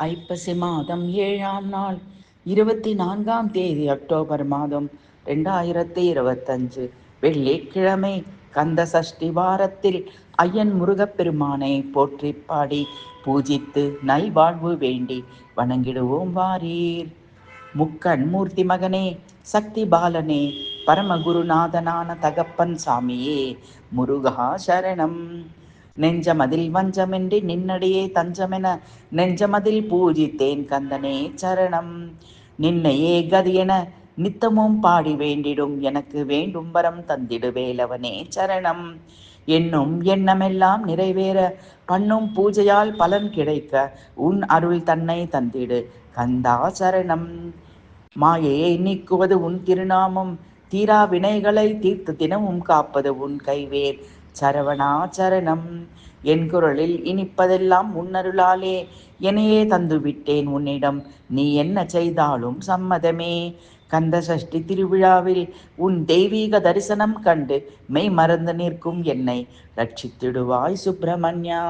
ஐப்பசி மாதம் 7ஆம் நாள் 24ஆம் தேதி அக்டோபர் மாதம் 2025 வெள்ளிக்கிழமை கந்த சஷ்டி வாரத்தில் ஐயன் முருகப்பெருமானை போற்றி பாடி பூஜித்து நல்வாழ்வு வேண்டி வணங்கிடுவோம் வாரீர். முக்கண் மூர்த்தி மகனே, சக்தி பாலனே, பரமகுருநாதனான தகப்பன் சாமியே, முருகா சரணம். நெஞ்சமதில் வஞ்சமின்றி நின்னடியே தஞ்சமென நெஞ்சமதில் பூஜித்தேன் கந்தனே சரணம். நின்னையே கதியென நித்தமும் பாடி வேண்டிடும் எனக்கு வேண்டும் வரம் தந்திடு வேலவனே சரணம். என்னும் எண்ணமெல்லாம் நிறைவேற பண்ணும் பூஜையால் பலன் கிடைக்க உன் அருள் தன்னை தந்திடு கந்தா சரணம். மாயையை நீக்குவது உன் திருநாமம், தீரா வினைகளை தீர்த்து தினமும் காப்பது உன் கைவேர் சரவணா சரணம். என் குரலில் இனிப்பதெல்லாம் உன்னருளாலே என்னையே தந்துவிட்டேன் உன்னிடம், நீ என்ன செய்தாலும் சம்மதமே. கந்த சஷ்டி திருவிழாவில் உன் தெய்வீக தரிசனம் கண்டு மெய் மறந்து நிற்கும் என்னை ரட்சித்திடுவாய் சுப்பிரமணியா.